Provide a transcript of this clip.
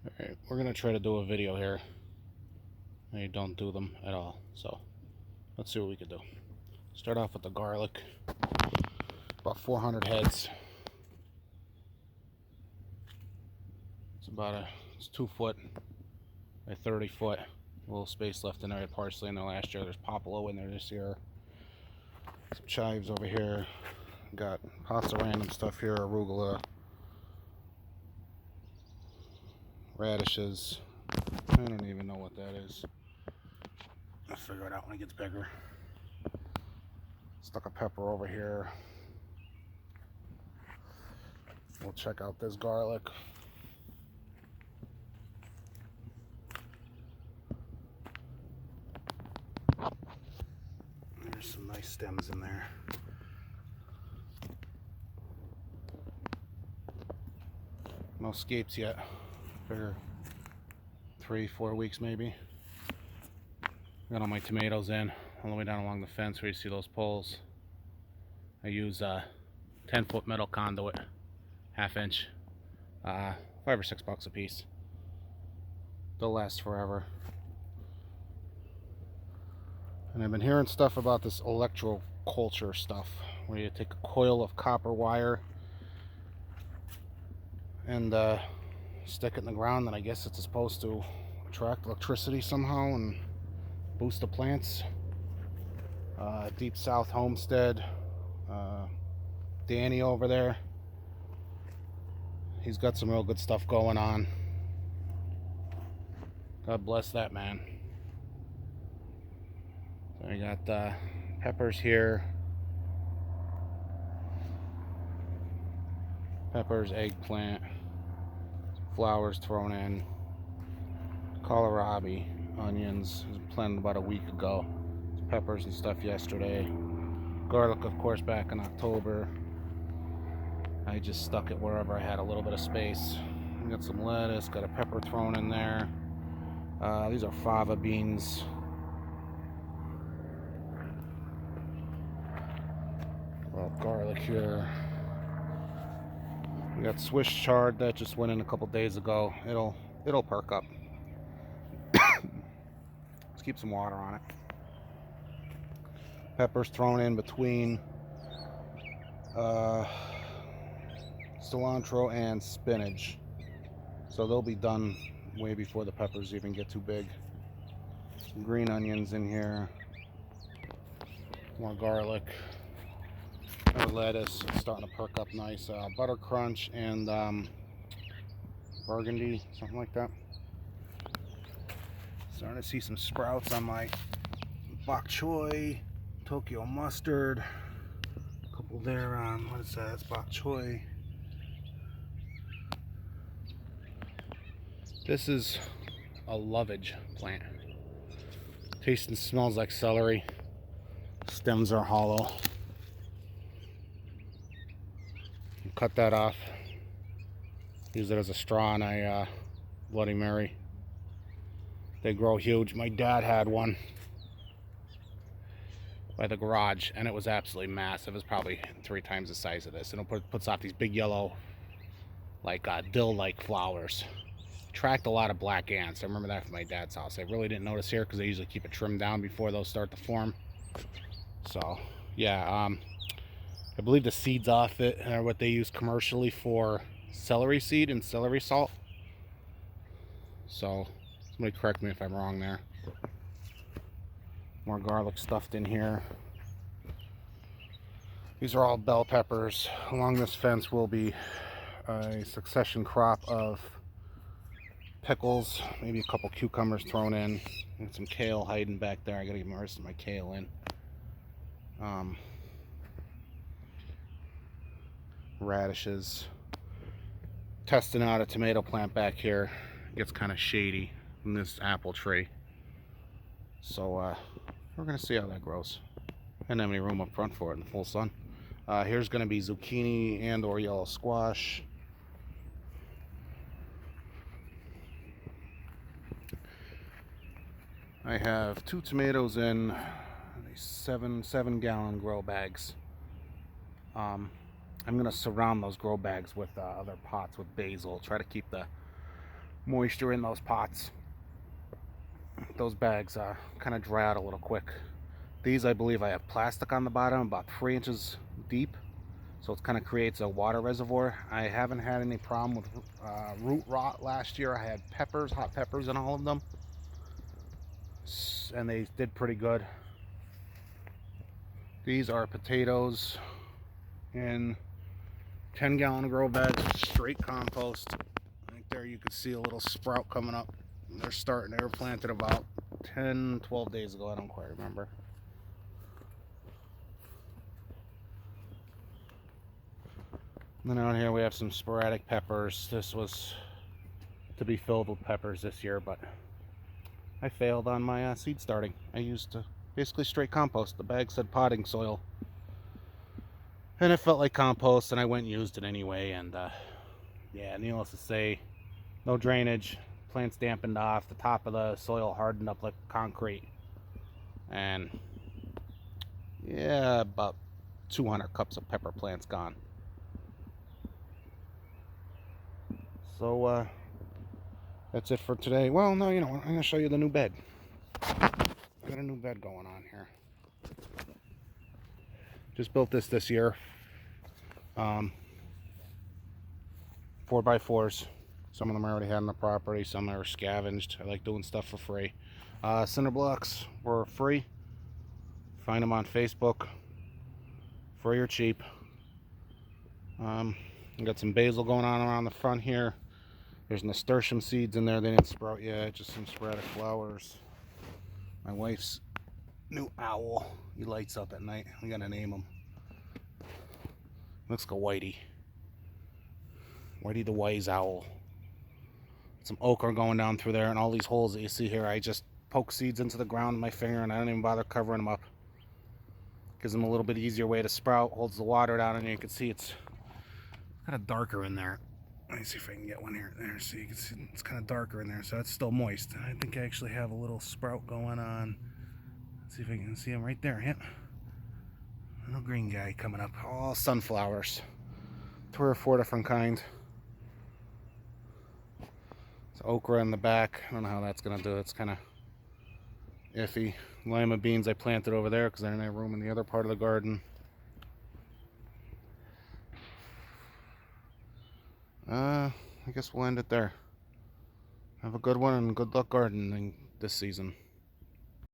Alright, we're gonna try to do a video here. I don't do them at all, so let's see what we can do. Start off with the garlic. About 400 heads. It's 2 foot by 30 foot. A little space left in there. Parsley in there last year. There's popolo in there this year. Some chives over here. Got lots of random stuff here. Arugula, radishes. I don't even know what that is. I'll figure it out when it gets bigger. Stuck a pepper over here. We'll check out this garlic. There's some nice stems in there. No scapes yet. Figure 3-4 weeks maybe. Got all my tomatoes in all the way down along the fence where you see those poles. I use a 10-foot metal conduit, 1/2 inch, $5 or $6 a piece. They'll last forever. And I've been hearing stuff about this electroculture stuff, where you take a coil of copper wire and stick it in the ground, and I guess it's supposed to attract electricity somehow and boost the plants. Deep South Homestead, Danny over there, he's got some real good stuff going on. God bless that man. So I got peppers here. Peppers, eggplant, flowers thrown in, kohlrabi, onions, it was planted about a week ago. Peppers and stuff yesterday. Garlic, of course, back in October. I just stuck it wherever I had a little bit of space. Got some lettuce, got a pepper thrown in there. These are fava beans. Garlic here. We got Swiss chard that just went in a couple days ago. It'll perk up. Let's keep some water on it. Peppers thrown in between cilantro and spinach, so they'll be done way before the peppers even get too big. Some green onions in here, more garlic, more lettuce. It's starting to perk up nice. Butter crunch and burgundy, something like that. Starting to see some sprouts on my bok choy, Tokyo mustard. A couple there on, what is that? It's bok choy. This is a lovage plant. Tastes and smells like celery. Stems are hollow. Cut that off. Use it as a straw in a Bloody Mary. They grow huge. My dad had one by the garage, and it was absolutely massive. It was probably 3 times the size of this. And it puts off these big yellow, like dill-like flowers. Attract a lot of black ants. I remember that from my dad's house. I really didn't notice here because they usually keep it trimmed down before those start to form. So yeah, I believe the seeds off it are what they use commercially for celery seed and celery salt. So somebody correct me if I'm wrong there. More garlic stuffed in here. These are all bell peppers. Along this fence will be a succession crop of pickles, maybe a couple cucumbers thrown in, and some kale hiding back there. I gotta get the rest of my kale in. Radishes. Testing out a tomato plant back here. It gets kind of shady in this apple tree. So we're gonna see how that grows. I didn't have any room up front for it in the full sun. Here's gonna be zucchini and or yellow squash. I have 2 tomatoes in these 7-gallon grow bags. I'm gonna surround those grow bags with other pots with basil. Try to keep the moisture in those pots. Those bags kind of dry out a little quick. These, I believe I have plastic on the bottom about 3 inches deep, so it kind of creates a water reservoir. I haven't had any problem with root rot last year. I had peppers, hot peppers in all of them, and they did pretty good. These are potatoes in 10-gallon grow bags of straight compost. Right there you can see a little sprout coming up. They're starting. They were planted about 10-12 days ago. I don't quite remember. And then out here we have some sporadic peppers. This was to be filled with peppers this year, but I failed on my seed starting. I used basically straight compost. The bag said potting soil, and it felt like compost, and I went and used it anyway. And yeah, needless to say, no drainage. Plants dampened off. The top of the soil hardened up like concrete, and yeah, about 200 cups of pepper plants gone. So that's it for today. Well, no, you know what? I'm gonna show you the new bed. I got a new bed going on here. Just built this year. 4x4s. Some of them I already had on the property. Some are scavenged. I like doing stuff for free. Cinder blocks were free. Find them on Facebook. Free or cheap. I got some basil going on around the front here. There's nasturtium seeds in there. They didn't sprout yet. Just some sporadic flowers. My wife's new owl. He lights up at night. We gotta name him. Looks like a Whitey. Whitey the Wise Owl. Some okra going down through there, and all these holes that you see here, I just poke seeds into the ground with my finger, and I don't even bother covering them up. Gives them a little bit easier way to sprout. Holds the water down, and you can see it's kind of darker in there. Let me see if I can get one here. There, so you can see it's kind of darker in there, so it's still moist. I think I actually have a little sprout going on. Let's see if I can see him right there. Yep. Little green guy coming up. All sunflowers. 3 or 4 different kinds. It's okra in the back. I don't know how that's going to do. It's kind of iffy. Lima beans I planted over there because I didn't have room in the other part of the garden. I guess we'll end it there. Have a good one and good luck gardening this season.